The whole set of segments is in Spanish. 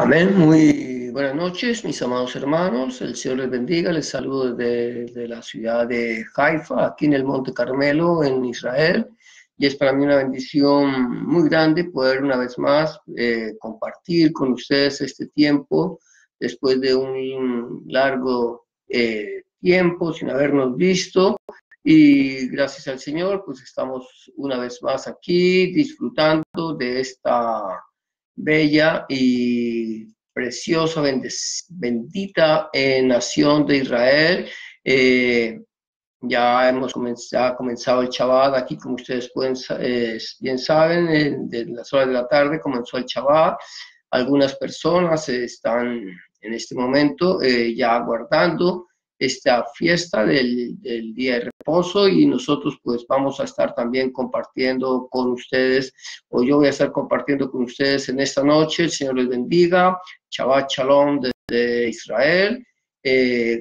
Amén. Muy buenas noches, mis amados hermanos. El Señor les bendiga. Les saludo desde la ciudad de Haifa, aquí en el Monte Carmelo, en Israel. Y es para mí una bendición muy grande poder una vez más compartir con ustedes este tiempo después de un largo tiempo sin habernos visto. Y gracias al Señor, pues estamos una vez más aquí disfrutando de esta bella y preciosa, bendita nación de Israel. Ya ha comenzado el Shabbat aquí, como ustedes bien saben, de las horas de la tarde comenzó el Shabbat. Algunas personas están en este momento ya aguardando esta fiesta del día de reposo, y nosotros pues vamos a estar también compartiendo con ustedes, o yo voy a estar compartiendo con ustedes en esta noche. El Señor les bendiga. Shabbat Shalom desde Israel.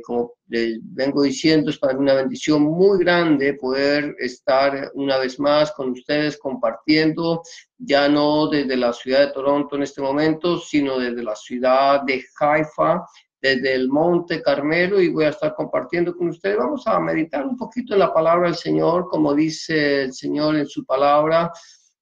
Como les vengo diciendo, es para mí una bendición muy grande poder estar una vez más con ustedes compartiendo, ya no desde la ciudad de Toronto en este momento, sino desde la ciudad de Haifa, desde el Monte Carmelo, y voy a estar compartiendo con ustedes. Vamos a meditar un poquito en la palabra del Señor, como dice el Señor en su palabra.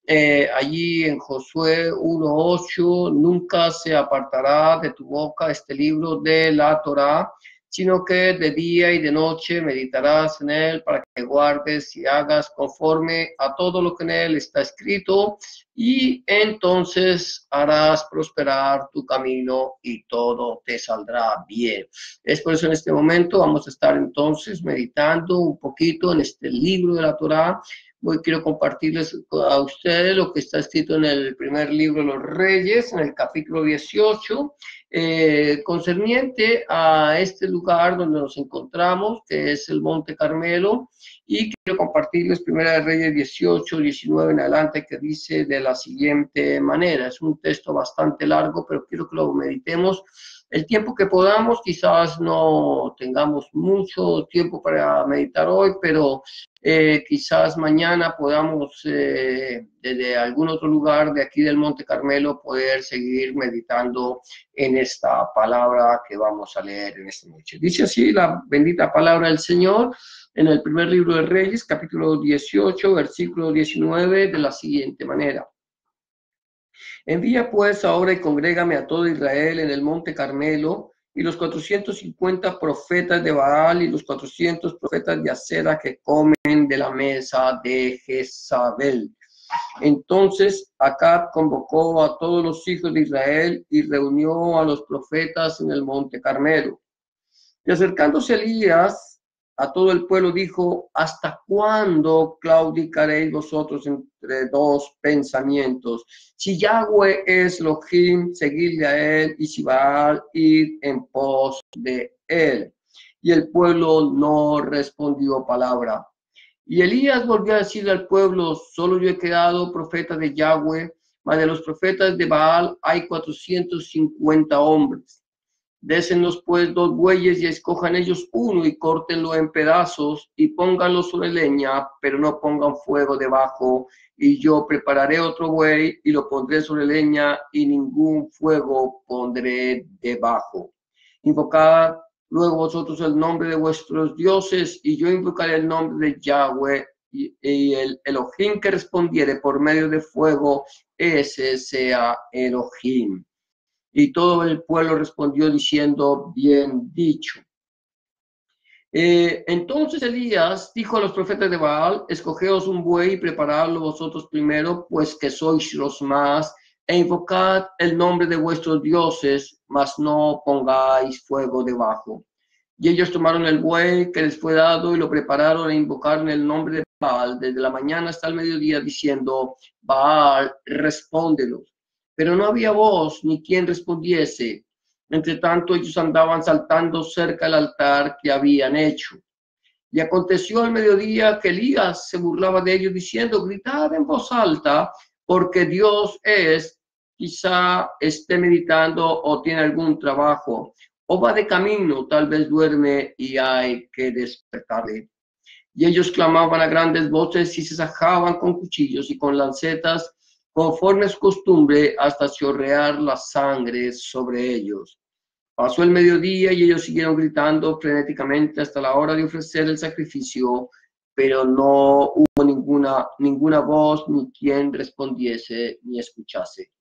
Allí en Josué 1:8, nunca se apartará de tu boca este libro de la Torá, sino que de día y de noche meditarás en él, para que guardes y hagas conforme a todo lo que en él está escrito, y entonces harás prosperar tu camino y todo te saldrá bien. Es por eso en este momento vamos a estar entonces meditando un poquito en este libro de la Torá. Hoy quiero compartirles a ustedes lo que está escrito en el primer libro de los Reyes, en el capítulo 18, concerniente a este lugar donde nos encontramos, que es el Monte Carmelo. Y quiero compartirles Primera de Reyes 18, 19 en adelante, que dice de la siguiente manera. Es un texto bastante largo, pero quiero que lo meditemos el tiempo que podamos. Quizás no tengamos mucho tiempo para meditar hoy, pero quizás mañana podamos, desde algún otro lugar de aquí del Monte Carmelo, poder seguir meditando en esta palabra que vamos a leer en esta noche. Dice así la bendita palabra del Señor en el primer libro de Reyes, capítulo 18, versículo 19, de la siguiente manera. Envía pues ahora y congrégame a todo Israel en el Monte Carmelo, y los 450 profetas de Baal y los 400 profetas de Acera que comen de la mesa de Jezabel. Entonces Acab convocó a todos los hijos de Israel y reunió a los profetas en el Monte Carmelo. Y acercándose Elías a todo el pueblo dijo: ¿hasta cuándo claudicaréis vosotros entre dos pensamientos? Si Yahweh es Elohim, seguidle a él, y si Baal, id en pos de él. Y el pueblo no respondió palabra. Y Elías volvió a decirle al pueblo: solo yo he quedado profeta de Yahweh, mas de los profetas de Baal hay 450 hombres. Désenlos pues 2 bueyes y escojan ellos uno y córtenlo en pedazos y pónganlo sobre leña, pero no pongan fuego debajo. Y yo prepararé otro buey y lo pondré sobre leña, y ningún fuego pondré debajo. Invocad luego vosotros el nombre de vuestros dioses, y yo invocaré el nombre de Yahweh, y el Elohim que respondiere por medio de fuego, ese sea Elohim. Y todo el pueblo respondió diciendo: bien dicho. Entonces Elías dijo a los profetas de Baal: escogeos un buey y preparadlo vosotros primero, pues que sois los más, e invocad el nombre de vuestros dioses, mas no pongáis fuego debajo. Y ellos tomaron el buey que les fue dado y lo prepararon e invocaron el nombre de Baal desde la mañana hasta el mediodía, diciendo: Baal, respóndenos. Pero no había voz ni quien respondiese. Entre tanto, ellos andaban saltando cerca del altar que habían hecho. Y aconteció al mediodía que Elías se burlaba de ellos, diciendo: gritad en voz alta, porque Dios es, quizá esté meditando o tiene algún trabajo, o va de camino, tal vez duerme y hay que despertarle. Y ellos clamaban a grandes voces y se sajaban con cuchillos y con lancetas conforme es costumbre, hasta chorrear la sangre sobre ellos. Pasó el mediodía y ellos siguieron gritando frenéticamente hasta la hora de ofrecer el sacrificio, pero no hubo ninguna voz ni quien respondiese ni escuchase.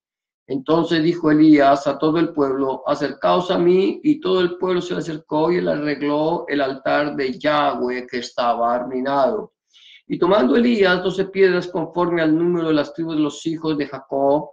Entonces dijo Elías a todo el pueblo: acercaos a mí. Y todo el pueblo se le acercó y él arregló el altar de Yahweh que estaba arruinado. Y tomando Elías 12 piedras conforme al número de las tribus de los hijos de Jacob,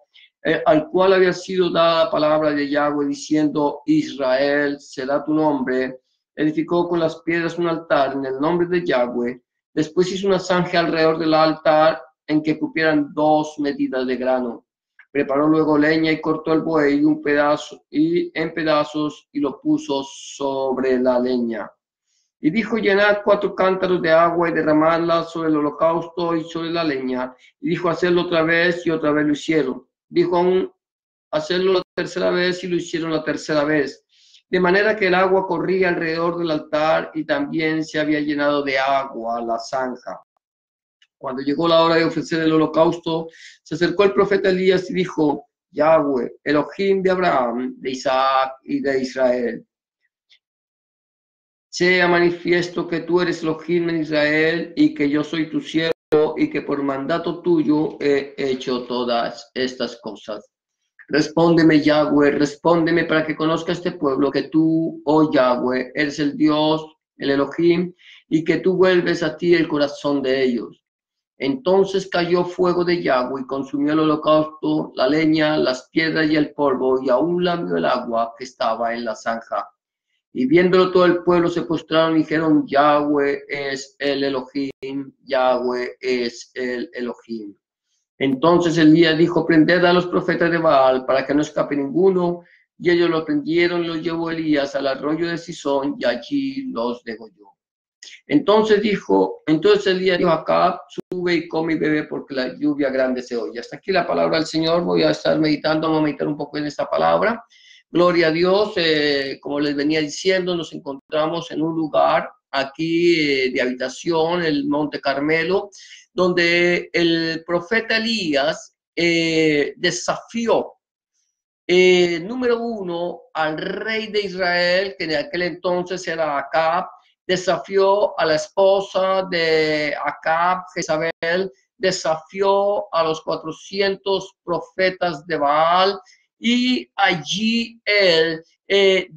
al cual había sido dada palabra de Yahweh, diciendo: Israel será tu nombre, edificó con las piedras un altar en el nombre de Yahweh. Después hizo una zanja alrededor del altar en que cupieran 2 medidas de grano. Preparó luego leña y cortó el buey en pedazos y lo puso sobre la leña. Y dijo: llenad 4 cántaros de agua y derramadla sobre el holocausto y sobre la leña. Y dijo: hacerlo otra vez, y otra vez lo hicieron. Dijo aún: hacerlo la tercera vez, y lo hicieron la tercera vez. De manera que el agua corría alrededor del altar, y también se había llenado de agua la zanja. Cuando llegó la hora de ofrecer el holocausto, se acercó el profeta Elías y dijo: Yahweh, Elohim de Abraham, de Isaac y de Israel, sea manifiesto que tú eres Elohim en Israel y que yo soy tu siervo y que por mandato tuyo he hecho todas estas cosas. Respóndeme, Yahweh, respóndeme para que conozca este pueblo que tú, oh Yahweh, eres el Dios, el Elohim, y que tú vuelves a ti el corazón de ellos. Entonces cayó fuego de Yahweh y consumió el holocausto, la leña, las piedras y el polvo, y aún lamió el agua que estaba en la zanja. Y viéndolo todo el pueblo se postraron y dijeron: Yahweh es el Elohim, Yahweh es el Elohim. Entonces Elías dijo: prended a los profetas de Baal para que no escape ninguno. Y ellos lo prendieron y los llevó Elías al arroyo de Sison y allí los degolló. Entonces Elías dijo a Acab: sube y come y bebe porque la lluvia grande se oye. Hasta aquí la palabra del Señor. Voy a estar meditando, vamos a meditar un poco en esta palabra. Gloria a Dios. Como les venía diciendo, nos encontramos en un lugar aquí de habitación, el Monte Carmelo, donde el profeta Elías desafió, número uno, al rey de Israel, que en aquel entonces era Acab. Desafió a la esposa de Acab, Jezabel, desafió a los 400 profetas de Baal, y allí él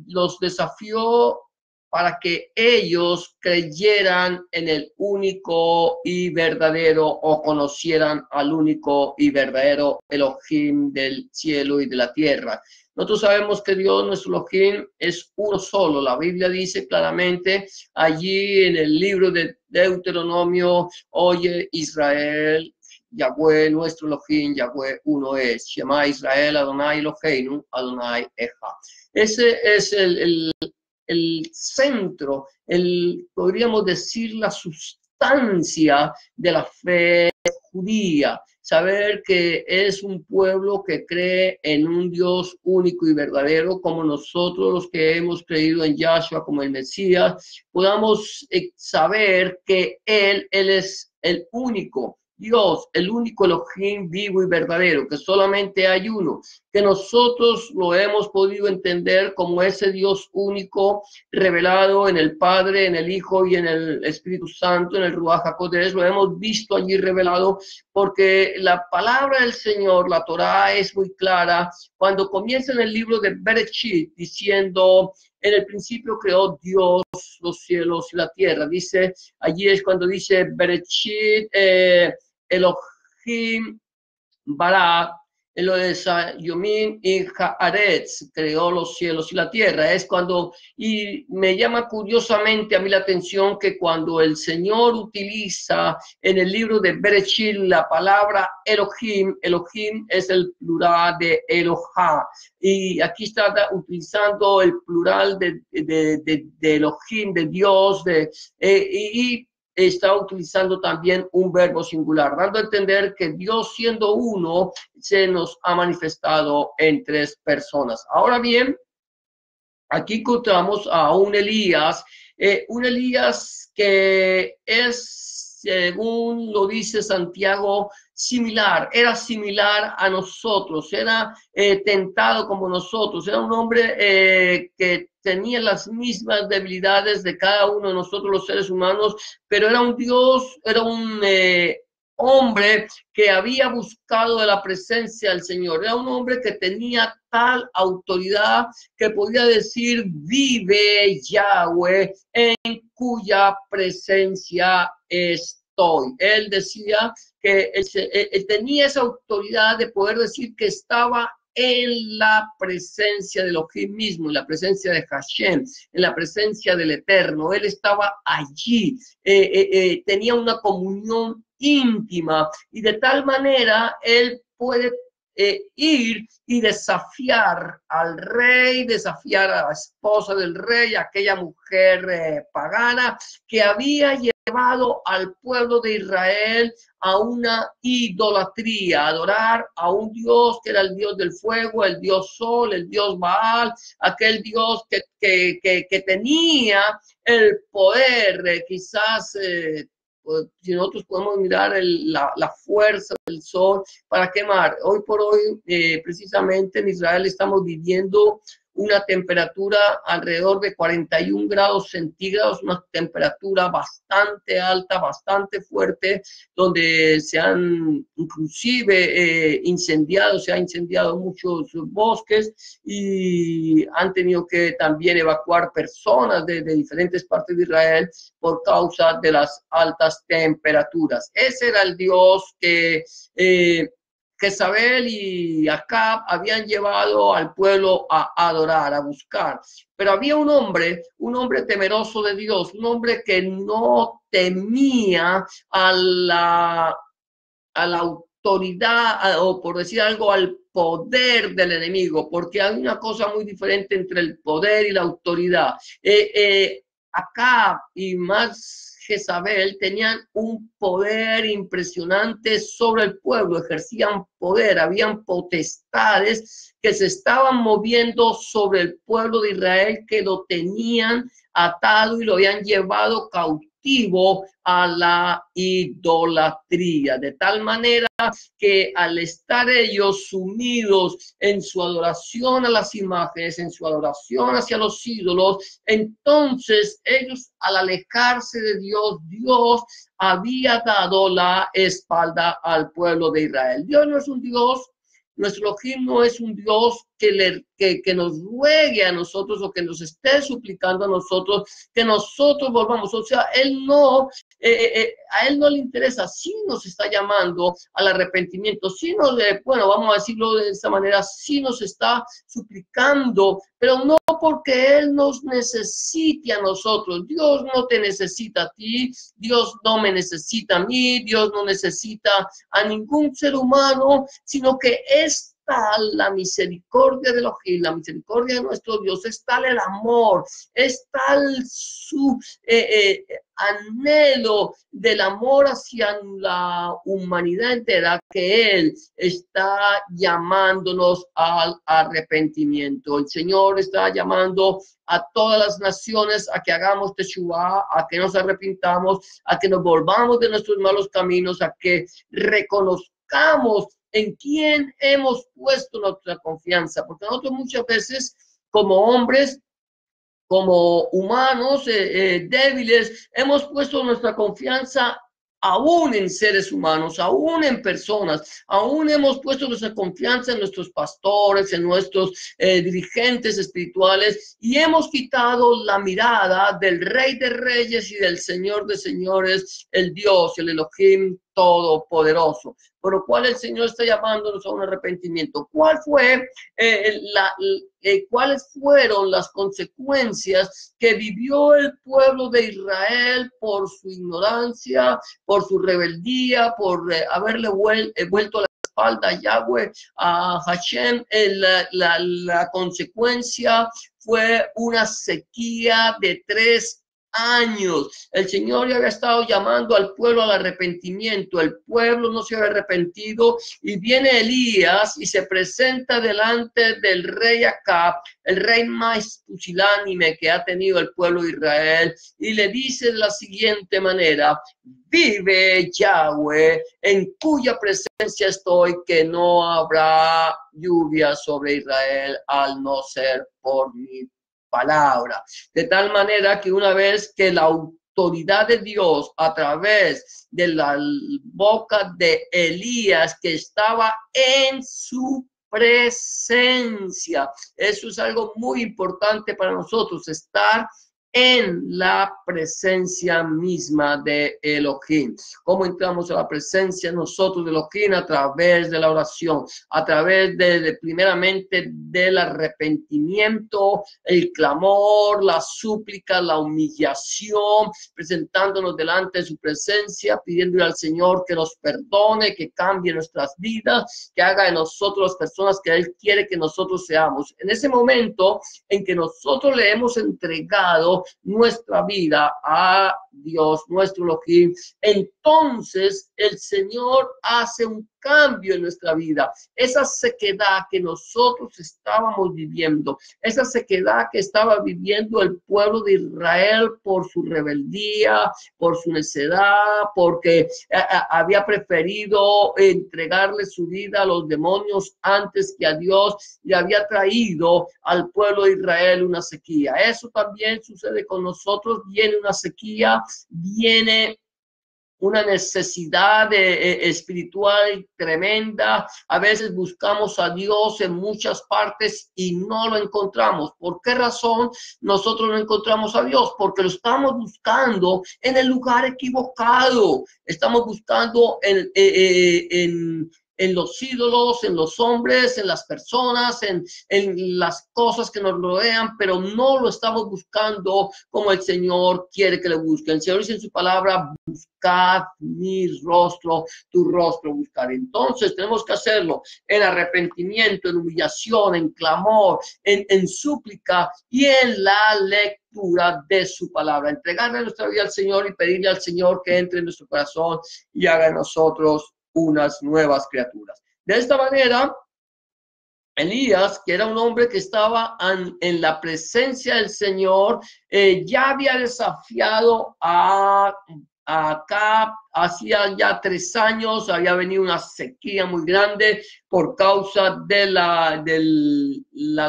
los desafió para que ellos creyeran en el único y verdadero, o conocieran al único y verdadero Elohim del cielo y de la tierra. Nosotros sabemos que Dios, nuestro Elohim, es uno solo. La Biblia dice claramente allí en el libro de Deuteronomio: oye Israel, Yahweh, nuestro Elohim, Yahweh uno es. Shema Israel, Adonai Eloheinu, Adonai Echad. Ese es el centro, podríamos decir, la sustancia de la fe judía. Saber que es un pueblo que cree en un Dios único y verdadero, como nosotros los que hemos creído en Yahshua como el Mesías, podamos saber que Él es el único Dios, el único Elohim vivo y verdadero, que solamente hay uno, que nosotros lo hemos podido entender como ese Dios único revelado en el Padre, en el Hijo y en el Espíritu Santo, en el Ruach HaKodesh. Lo hemos visto allí revelado porque la palabra del Señor, la Torá, es muy clara cuando comienza en el libro de Bereshit diciendo: en el principio creó Dios los cielos y la tierra. Dice, allí es cuando dice Bereshit Elohim bara en lo de Sayomim y Haaretz, creó los cielos y la tierra. Es cuando, y me llama curiosamente a mí la atención que cuando el Señor utiliza en el libro de Bereshit la palabra Elohim, Elohim es el plural de Elohá, y aquí está utilizando el plural de Elohim, de Dios, y está utilizando también un verbo singular, dando a entender que Dios, siendo uno, se nos ha manifestado en 3 personas. Ahora bien, aquí encontramos a un Elías que es según lo dice Santiago, similar, era similar a nosotros, era tentado como nosotros, era un hombre que tenía las mismas debilidades de cada uno de nosotros los seres humanos, pero era un Dios, era un hombre que había buscado de la presencia del Señor. Era un hombre que tenía tal autoridad que podía decir: vive Yahweh, en cuya presencia estoy. Él decía que él tenía esa autoridad de poder decir que estaba en la presencia de Elohim mismo, en la presencia de Hashem, en la presencia del Eterno. Él estaba allí, tenía una comunión íntima, y de tal manera él puede ir y desafiar al rey, desafiar a la esposa del rey, aquella mujer pagana que había llevado al pueblo de Israel a una idolatría, adorar a un Dios que era el Dios del fuego, el Dios Sol, el Dios Baal, aquel Dios que tenía el poder, quizás si nosotros podemos mirar la fuerza del sol para quemar. Hoy por hoy, precisamente en Israel estamos viviendo una temperatura alrededor de 41 grados centígrados, una temperatura bastante alta, bastante fuerte, donde se han inclusive se han incendiado muchos bosques y han tenido que también evacuar personas de diferentes partes de Israel por causa de las altas temperaturas. Ese era el Dios que Jezabel y Acab habían llevado al pueblo a adorar, a buscar. Pero había un hombre temeroso de Dios, un hombre que no temía a la autoridad, o por decir algo, al poder del enemigo, porque hay una cosa muy diferente entre el poder y la autoridad. Acab y más Jezabel tenían un poder impresionante sobre el pueblo, ejercían poder, habían potestades que se estaban moviendo sobre el pueblo de Israel, que lo tenían atado y lo habían llevado cautivo a la idolatría, de tal manera que al estar ellos sumidos en su adoración a las imágenes, en su adoración hacia los ídolos, entonces ellos, al alejarse de Dios, Dios había dado la espalda al pueblo de Israel. Dios no es un Dios, nuestro Elohim no es un Dios que nos ruegue a nosotros o que nos esté suplicando a nosotros que nosotros volvamos. O sea, Él no, a Él no le interesa si nos está llamando al arrepentimiento, si nos, bueno, vamos a decirlo de esa manera, si nos está suplicando, pero no porque Él nos necesite a nosotros. Dios no te necesita a ti, Dios no me necesita a mí, Dios no necesita a ningún ser humano, sino que es tal la misericordia de Elohim, la misericordia de nuestro Dios, es tal el amor, es tal su anhelo del amor hacia la humanidad entera, que Él está llamándonos al arrepentimiento. El Señor está llamando a todas las naciones a que hagamos teshuvá, a que nos arrepintamos, a que nos volvamos de nuestros malos caminos, a que reconozcamos en quién hemos puesto nuestra confianza, porque nosotros muchas veces como hombres, como humanos débiles, hemos puesto nuestra confianza aún en seres humanos, aún en personas, aún hemos puesto nuestra confianza en nuestros pastores, en nuestros dirigentes espirituales, y hemos quitado la mirada del Rey de Reyes y del Señor de Señores, el Dios, el Elohim Todopoderoso, por lo cual el Señor está llamándonos a un arrepentimiento. ¿Cuáles fueron las consecuencias que vivió el pueblo de Israel por su ignorancia, por su rebeldía, por haberle vuelto la espalda a Yahweh, a Hashem? La consecuencia fue una sequía de 3 años. El Señor ya había estado llamando al pueblo al arrepentimiento. El pueblo no se había arrepentido y viene Elías y se presenta delante del rey Acab, el rey más pusilánime que ha tenido el pueblo de Israel, y le dice de la siguiente manera: vive Yahweh, en cuya presencia estoy, que no habrá lluvia sobre Israel al no ser por mi palabra. De tal manera que una vez que la autoridad de Dios a través de la boca de Elías, que estaba en su presencia, eso es algo muy importante para nosotros, estar en la presencia misma de Elohim. ¿Cómo entramos a la presencia nosotros de Elohim? A través de la oración, a través de primeramente del arrepentimiento, el clamor, la súplica, la humillación, presentándonos delante de su presencia, pidiéndole al Señor que nos perdone, que cambie nuestras vidas, que haga de nosotros las personas que Él quiere que nosotros seamos. En ese momento en que nosotros le hemos entregado nuestra vida a Dios, nuestro Elohim, entonces el Señor hace un cambio en nuestra vida. Esa sequedad que nosotros estábamos viviendo, esa sequedad que estaba viviendo el pueblo de Israel por su rebeldía, por su necedad, porque había preferido entregarle su vida a los demonios antes que a Dios, y había traído al pueblo de Israel una sequía. Eso también sucede con nosotros. Viene una sequía, viene una necesidad espiritual tremenda. A veces buscamos a Dios en muchas partes y no lo encontramos. ¿Por qué razón nosotros no encontramos a Dios? Porque lo estamos buscando en el lugar equivocado. Estamos buscando en los ídolos, en los hombres, en las personas, en las cosas que nos rodean, pero no lo estamos buscando como el Señor quiere que lo busquen. El Señor dice en su palabra: buscad mi rostro, tu rostro buscar. Entonces tenemos que hacerlo en arrepentimiento, en humillación, en clamor, en súplica y en la lectura de su palabra. Entregarle nuestra vida al Señor y pedirle al Señor que entre en nuestro corazón y haga en nosotros unas nuevas criaturas. De esta manera, Elías, que era un hombre que estaba en la presencia del Señor, ya había desafiado a Acab. Hacía ya 3 años había venido una sequía muy grande por causa de la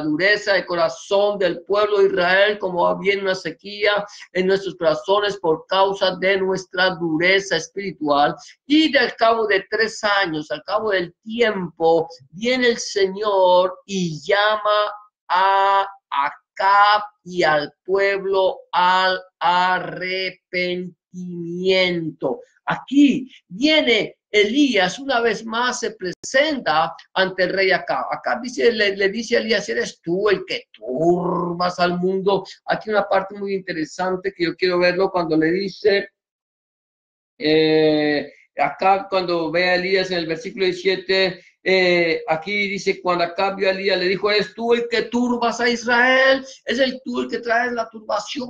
dureza de corazón del pueblo de Israel, como viene una sequía en nuestros corazones por causa de nuestra dureza espiritual. Y al cabo de 3 años, al cabo del tiempo, viene el Señor y llama a Acab y al pueblo al arrepentimiento. Aquí viene Elías una vez más, se presenta ante el rey Acab. Acab le dice a Elías: eres tú el que turbas al mundo. Aquí una parte muy interesante que yo quiero verlo cuando le dice Acab, cuando ve a Elías en el versículo 17, aquí dice: cuando Acab vio a Elías, le dijo: ¿eres tú el que turbas a Israel? ¿Es el tú el que traes la turbación?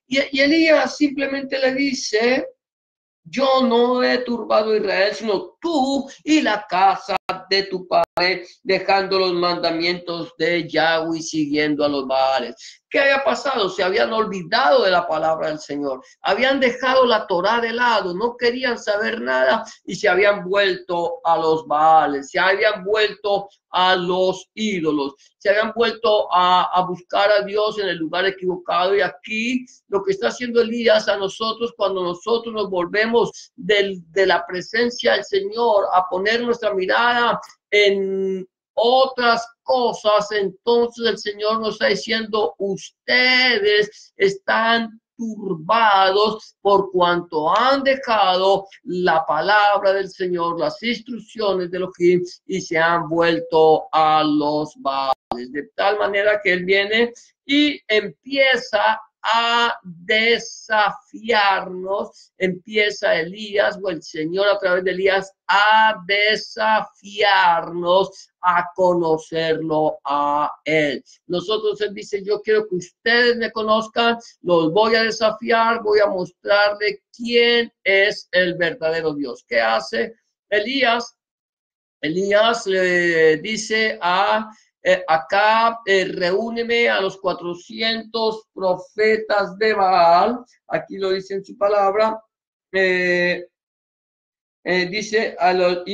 Y Elías simplemente le dice: yo no he turbado a Israel, sino tú y la casa de tu padre, dejando los mandamientos de Yahweh y siguiendo a los Baales. ¿Qué había pasado? Se habían olvidado de la palabra del Señor, habían dejado la Torá de lado, no querían saber nada y se habían vuelto a los Baales, se habían vuelto a los ídolos, se habían vuelto a buscar a Dios en el lugar equivocado. Y aquí lo que está haciendo Elías a nosotros, cuando nosotros nos volvemos de la presencia del Señor a poner nuestra mirada en otras cosas, entonces el Señor nos está diciendo: ustedes están turbados por cuanto han dejado la palabra del Señor, las instrucciones de Elohim, y se han vuelto a los Baales. De tal manera que Él viene y empieza a desafiarnos, empieza Elías o el Señor a través de Elías a desafiarnos a conocerlo a Él. Nosotros Él dice, yo quiero que ustedes me conozcan, los voy a desafiar, voy a mostrarle quién es el verdadero Dios. ¿Qué hace Elías? Elías le dice a Acab, reúneme a los 400 profetas de Baal, aquí lo dice en su palabra, dice a los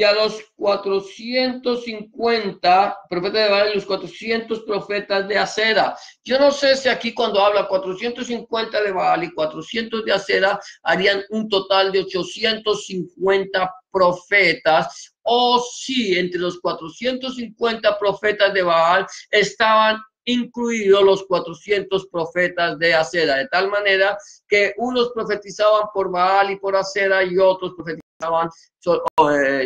450 profetas de Baal y los 400 profetas de Acera. Yo no sé si aquí cuando habla 450 de Baal y 400 de Acera harían un total de 850 profetas, o si entre los 450 profetas de Baal estaban incluidos los 400 profetas de Acera, de tal manera que unos profetizaban por Baal y por Acera y otros profetizaban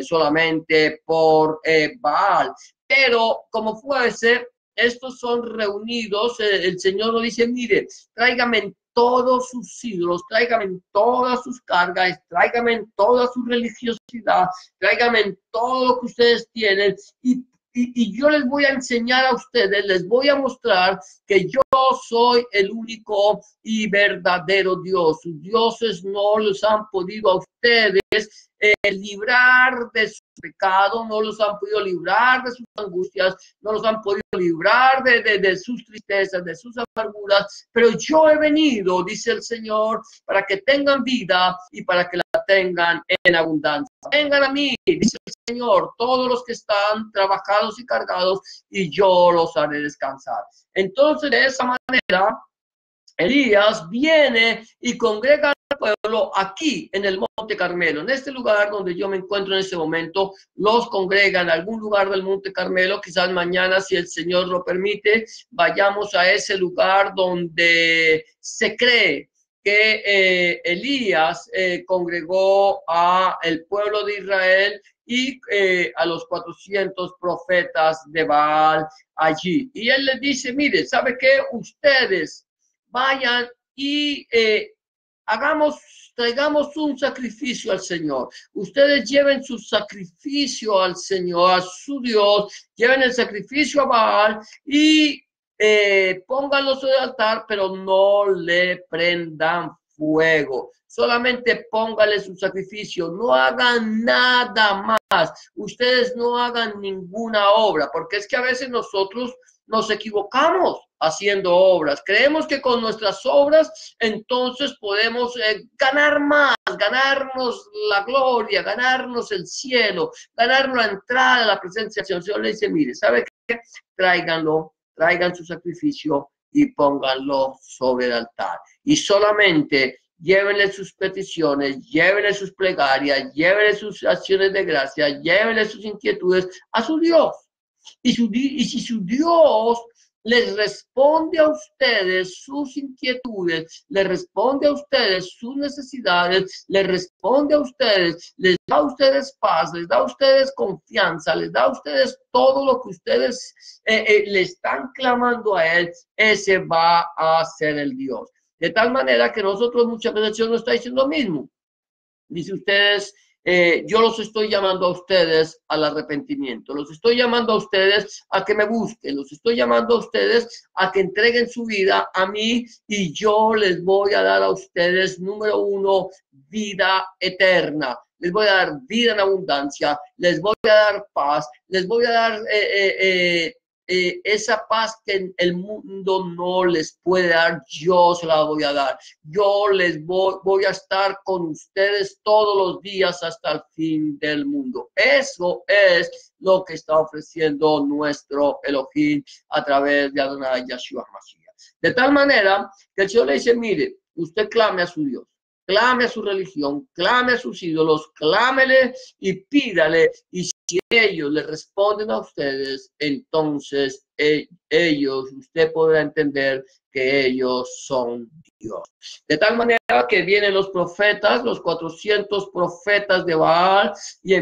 solamente por Baal. Pero como fuese, estos son reunidos, el Señor nos dice, mire, tráigame todos sus ídolos, tráigame todas sus cargas, tráigame toda su religiosidad, tráigame todo lo que ustedes tienen y yo les voy a enseñar a ustedes, les voy a mostrar que yo soy el único y verdadero Dios. Sus dioses no los han podido a ustedes librar de su pecado, no los han podido librar de sus angustias, no los han podido librar de sus tristezas, de sus amarguras, pero yo he venido, dice el Señor, para que tengan vida y para que la tengan en abundancia. Vengan a mí, dice el Señor, todos los que están trabajados y cargados, y yo los haré descansar. Entonces, de esa manera, Elías viene y congrega al pueblo aquí en el Monte Carmelo, en este lugar donde yo me encuentro en este momento, los congrega en algún lugar del Monte Carmelo. Quizás mañana, si el Señor lo permite, vayamos a ese lugar donde se cree que Elías congregó a el pueblo de Israel y a los 400 profetas de Baal allí. Y él les dice, mire, ¿sabe qué? Ustedes vayan y traigamos un sacrificio al Señor. Ustedes lleven su sacrificio al Señor, a su Dios, lleven el sacrificio a Baal y pónganlo sobre el altar, pero no le prendan fuego. Solamente póngale su sacrificio, no hagan nada más. Ustedes no hagan ninguna obra, porque es que a veces nosotros nos equivocamos haciendo obras. Creemos que con nuestras obras entonces podemos ganar más, ganarnos la gloria, ganarnos el cielo, ganarnos la entrada a la presencia del Señor. El Señor le dice, mire, ¿sabe qué? Tráiganlo, traigan su sacrificio y pónganlo sobre el altar. Y solamente llévenle sus peticiones, llévenle sus plegarias, llévenle sus acciones de gracia, llévenle sus inquietudes a su Dios. Y si su Dios les responde a ustedes sus inquietudes, les responde a ustedes sus necesidades, les responde a ustedes, les da a ustedes paz, les da a ustedes confianza, les da a ustedes todo lo que ustedes le están clamando a Él, ese va a ser el Dios. De tal manera que nosotros muchas veces Dios nos está diciendo lo mismo. Dice ustedes, yo los estoy llamando a ustedes al arrepentimiento, los estoy llamando a ustedes a que me busquen, los estoy llamando a ustedes a que entreguen su vida a mí y yo les voy a dar a ustedes, número uno, vida eterna. Les voy a dar vida en abundancia, les voy a dar paz, les voy a dar esa paz que el mundo no les puede dar, yo se la voy a dar. Yo les voy a estar con ustedes todos los días hasta el fin del mundo. Eso es lo que está ofreciendo nuestro Elohim a través de Adonai Yeshua Mashiach. De tal manera que el Señor le dice, mire, usted clame a su Dios, clame a su religión, clame a sus ídolos, clámele y pídale, y si ellos le responden a ustedes, entonces usted podrá entender que ellos son Dios. De tal manera que vienen los profetas, los 400 profetas de Baal, y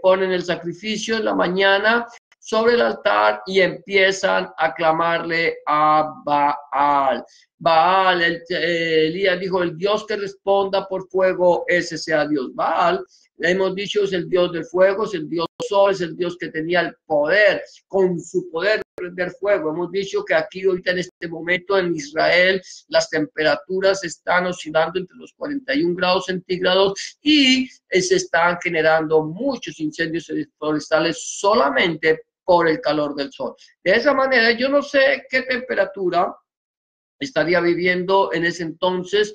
ponen el sacrificio en la mañana, sobre el altar y empiezan a clamarle a Baal. Baal, Elías dijo, el Dios que responda por fuego, ese sea Dios. Baal, hemos dicho, es el Dios del fuego, es el Dios sol, es el Dios que tenía el poder, con su poder de prender fuego. Hemos dicho que aquí ahorita en este momento en Israel las temperaturas están oscilando entre los 41 grados centígrados y se están generando muchos incendios forestales solamente por el calor del sol. De esa manera, yo no sé qué temperatura estaría viviendo en ese entonces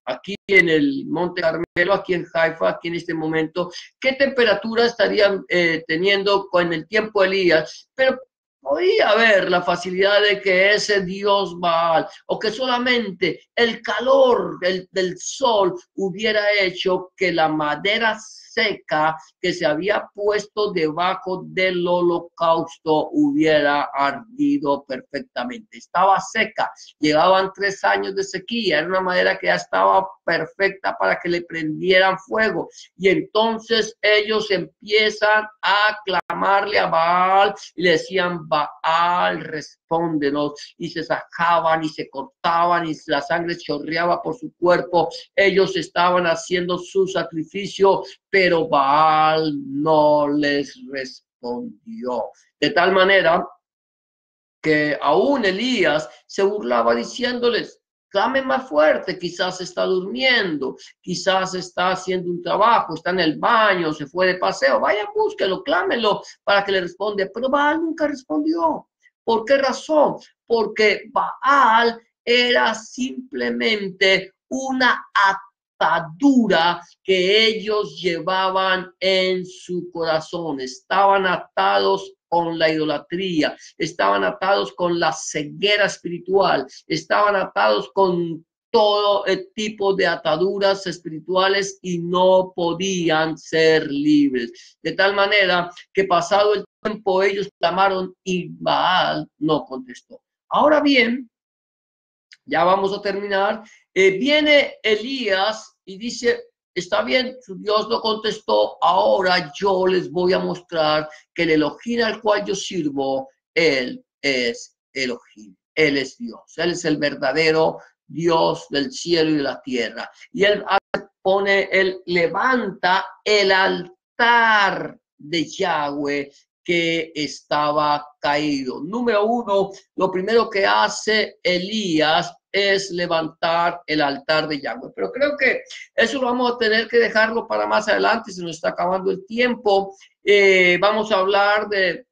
aquí en el Monte Carmelo, aquí en Haifa, aquí en este momento, qué temperatura estarían teniendo con el tiempo de Elías, pero podía haber la facilidad de que ese Dios Baal o que solamente el calor del sol hubiera hecho que la madera seca que se había puesto debajo del holocausto hubiera ardido perfectamente. Estaba seca, llevaban 3 años de sequía, era una madera que ya estaba perfecta para que le prendieran fuego. Y entonces ellos empiezan a clamarle a Baal y le decían, Baal, respóndenos. Y se sacaban y se cortaban y la sangre chorreaba por su cuerpo. Ellos estaban haciendo su sacrificio, pero Baal no les respondió. De tal manera que aún Elías se burlaba diciéndoles, clamen más fuerte, quizás está durmiendo, quizás está haciendo un trabajo, está en el baño, se fue de paseo, vayan, búsquenlo, clámenlo para que le responda. Pero Baal nunca respondió. ¿Por qué razón? Porque Baal era simplemente una atadura que ellos llevaban en su corazón. Estaban atados con la idolatría, estaban atados con la ceguera espiritual, estaban atados con todo el tipo de ataduras espirituales y no podían ser libres. De tal manera que pasado el tiempo ellos clamaron y Baal no contestó. Ahora bien, ya vamos a terminar. Viene Elías y dice, está bien, su Dios lo contestó, ahora yo les voy a mostrar que el Elohim al cual yo sirvo, él es Elohim, él es Dios, él es el verdadero Dios del cielo y de la tierra. Y él levanta el altar de Yahweh que estaba caído. Número 1, lo primero que hace Elías es levantar el altar de Yahweh. Pero creo que eso lo vamos a tener que dejarlo para más adelante, se nos está acabando el tiempo. Vamos a hablar de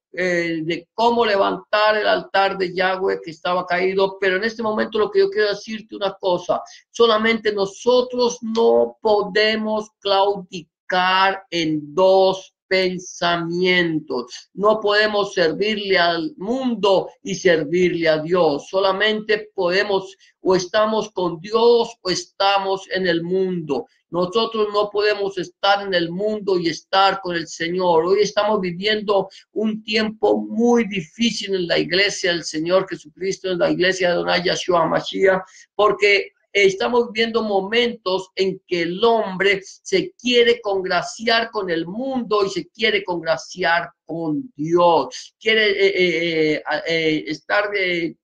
cómo levantar el altar de Yahweh que estaba caído, pero en este momento lo que yo quiero decirte una cosa, solamente nosotros no podemos claudicar en dos pensamientos. No podemos servirle al mundo y servirle a Dios. Solamente podemos o estamos con Dios o estamos en el mundo. Nosotros no podemos estar en el mundo y estar con el Señor. Hoy estamos viviendo un tiempo muy difícil en la iglesia del Señor Jesucristo, en la iglesia de Adonai Yahshua Mashiach, porque estamos viviendo momentos en que el hombre se quiere congraciar con el mundo y se quiere congraciar con Dios. Quiere estar de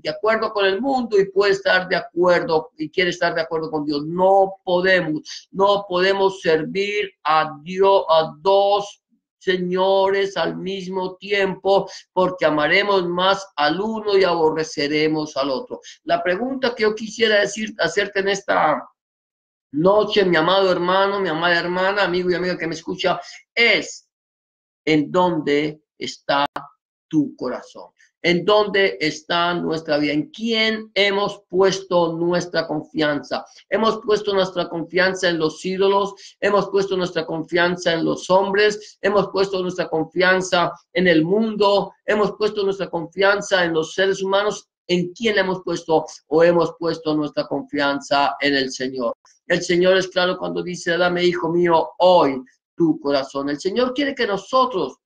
acuerdo con el mundo y puede estar de acuerdo y quiere estar de acuerdo con Dios. No podemos servir a Dios, a dos señores al mismo tiempo, porque amaremos más al uno y aborreceremos al otro. La pregunta que yo quisiera hacerte en esta noche, mi amado hermano, mi amada hermana, amigo y amiga que me escucha, es: ¿en dónde está tu corazón? ¿En dónde está nuestra vida? ¿En quién hemos puesto nuestra confianza? ¿Hemos puesto nuestra confianza en los ídolos? ¿Hemos puesto nuestra confianza en los hombres? ¿Hemos puesto nuestra confianza en el mundo? ¿Hemos puesto nuestra confianza en los seres humanos? ¿En quién hemos puesto o hemos puesto nuestra confianza en el Señor? El Señor es claro cuando dice, dame, hijo mío, hoy tu corazón. El Señor quiere que nosotros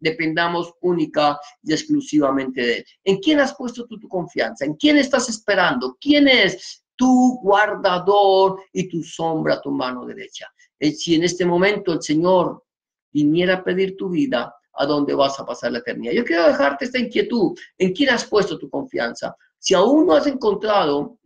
dependamos única y exclusivamente de Él. ¿En quién has puesto tú tu confianza? ¿En quién estás esperando? ¿Quién es tu guardador y tu sombra a tu mano derecha? Si en este momento el Señor viniera a pedir tu vida, ¿a dónde vas a pasar la eternidad? Yo quiero dejarte esta inquietud. ¿En quién has puesto tu confianza? Si aún no has encontrado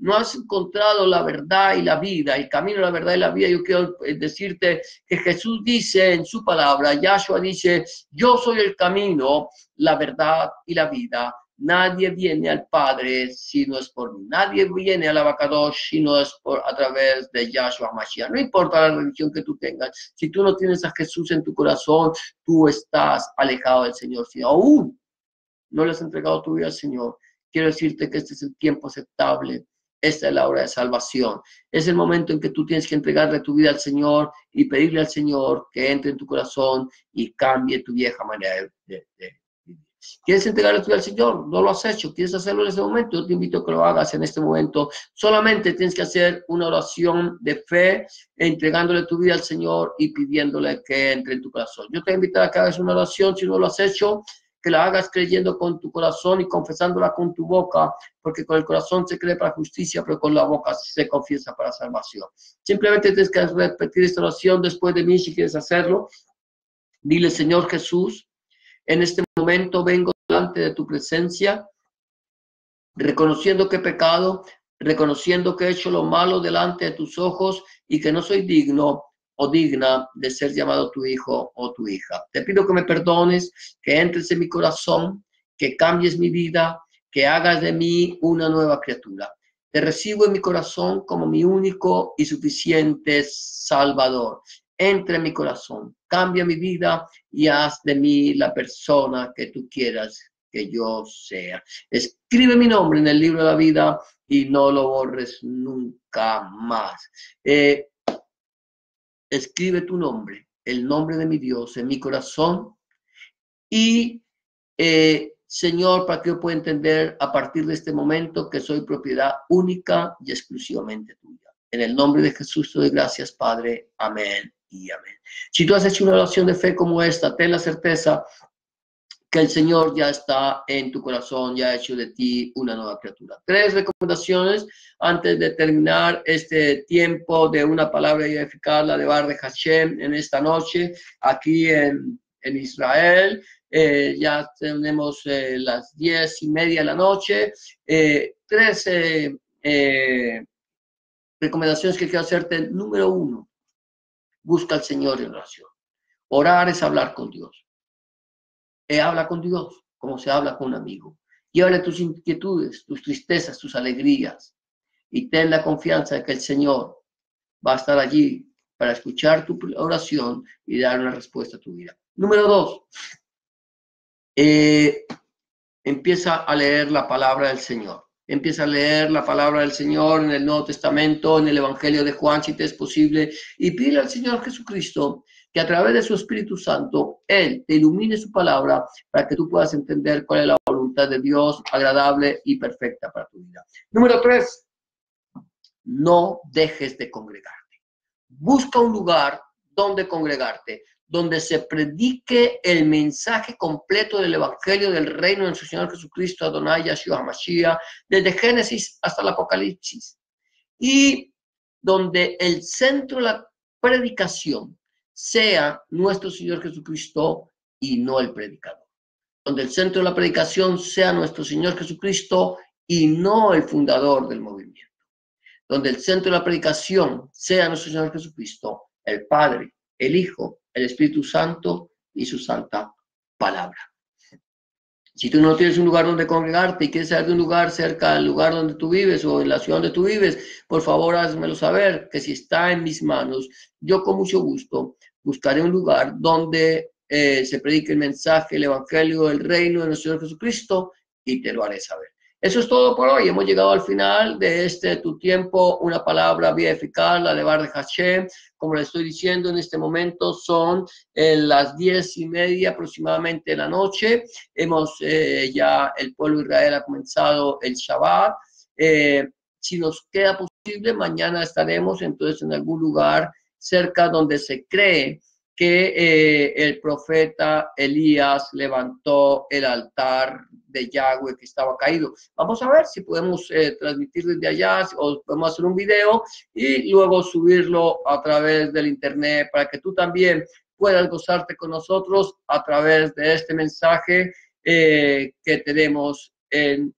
la verdad y la vida, el camino, la verdad y la vida, yo quiero decirte que Jesús dice en su palabra, Yahshua dice, yo soy el camino, la verdad y la vida. Nadie viene al Padre si no es por mí. Nadie viene al Abacadosh si no es a través de Yahshua Mashiach. No importa la religión que tú tengas. Si tú no tienes a Jesús en tu corazón, tú estás alejado del Señor. Si aún no le has entregado tu vida al Señor, quiero decirte que este es el tiempo aceptable. Esta es la hora de salvación. Es el momento en que tú tienes que entregarle tu vida al Señor y pedirle al Señor que entre en tu corazón y cambie tu vieja manera de vivir. ¿Quieres entregarle tu vida al Señor? No lo has hecho. ¿Quieres hacerlo en este momento? Yo te invito a que lo hagas en este momento. Solamente tienes que hacer una oración de fe, entregándole tu vida al Señor y pidiéndole que entre en tu corazón. Yo te invito a que hagas una oración, si no lo has hecho, que la hagas creyendo con tu corazón y confesándola con tu boca, porque con el corazón se cree para justicia, pero con la boca se confiesa para salvación. Simplemente tienes que repetir esta oración después de mí si quieres hacerlo. Dile, Señor Jesús, en este momento vengo delante de tu presencia, reconociendo que he pecado, reconociendo que he hecho lo malo delante de tus ojos y que no soy digno o digna de ser llamado tu hijo o tu hija. Te pido que me perdones, que entres en mi corazón, que cambies mi vida, que hagas de mí una nueva criatura. Te recibo en mi corazón como mi único y suficiente Salvador. Entra en mi corazón, cambia mi vida y haz de mí la persona que tú quieras que yo sea. Escribe mi nombre en el libro de la vida y no lo borres nunca más. Escribe tu nombre, el nombre de mi Dios en mi corazón y Señor, para que yo pueda entender a partir de este momento que soy propiedad única y exclusivamente tuya. En el nombre de Jesús te doy gracias, Padre. Amén y amén. Si tú has hecho una oración de fe como esta, ten la certeza que el Señor ya está en tu corazón, ya ha hecho de ti una nueva criatura. 3 recomendaciones antes de terminar este tiempo de una palabra eficaz, la de Bar de Hashem, en esta noche, aquí en Israel. Ya tenemos las 10:30 de la noche. 3 recomendaciones que quiero hacerte. Número 1, busca al Señor en oración. Orar es hablar con Dios. Habla con Dios como se habla con un amigo. Llévale tus inquietudes, tus tristezas, tus alegrías y ten la confianza de que el Señor va a estar allí para escuchar tu oración y dar una respuesta a tu vida. Número 2, empieza a leer la palabra del Señor. Empieza a leer la palabra del Señor en el Nuevo Testamento, en el Evangelio de Juan, si te es posible, y pide al Señor Jesucristo que a través de su Espíritu Santo, Él te ilumine su palabra para que tú puedas entender cuál es la voluntad de Dios agradable y perfecta para tu vida. Número 3, no dejes de congregarte. Busca un lugar donde congregarte, donde se predique el mensaje completo del Evangelio del Reino de nuestro Señor Jesucristo, Adonai Yahshua Mashiach, desde Génesis hasta el Apocalipsis, y donde el centro de la predicación sea nuestro Señor Jesucristo y no el predicador. Donde el centro de la predicación sea nuestro Señor Jesucristo y no el fundador del movimiento. Donde el centro de la predicación sea nuestro Señor Jesucristo, el Padre, el Hijo, el Espíritu Santo y su santa palabra. Si tú no tienes un lugar donde congregarte y quieres saber de un lugar cerca del lugar donde tú vives o en la ciudad donde tú vives, por favor házmelo saber, que si está en mis manos, yo con mucho gusto buscaré un lugar donde se predique el mensaje, el Evangelio, el reino de nuestro Señor Jesucristo y te lo haré saber. Eso es todo por hoy. Hemos llegado al final de tu tiempo, una palabra bien eficaz, la de Bar de Hashem. Como le estoy diciendo en este momento, son las 10:30 aproximadamente de la noche. Ya el pueblo de Israel ha comenzado el Shabbat. Si nos queda posible, mañana estaremos entonces en algún lugar cerca donde se cree que el profeta Elías levantó el altar de Yahweh que estaba caído. Vamos a ver si podemos transmitir desde allá o podemos hacer un video y luego subirlo a través del internet para que tú también puedas gozarte con nosotros a través de este mensaje que tenemos en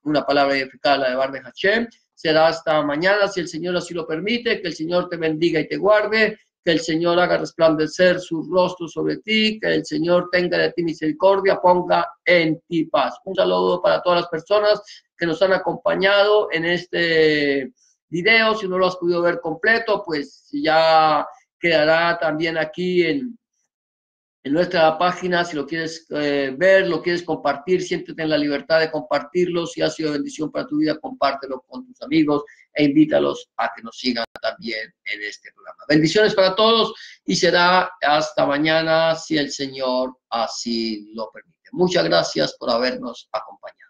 una palabra edificada, la de Bar de Hashem. Será hasta mañana, si el Señor así lo permite. Que el Señor te bendiga y te guarde, que el Señor haga resplandecer su rostro sobre ti, que el Señor tenga de ti misericordia, ponga en ti paz. Un saludo para todas las personas que nos han acompañado en este video. Si no lo has podido ver completo, pues ya quedará también aquí en nuestra página. Si lo quieres ver, lo quieres compartir, siéntete en la libertad de compartirlo. Si ha sido bendición para tu vida, compártelo con tus amigos e invítalos a que nos sigan también en este programa. Bendiciones para todos y será hasta mañana si el Señor así lo permite. Muchas gracias por habernos acompañado.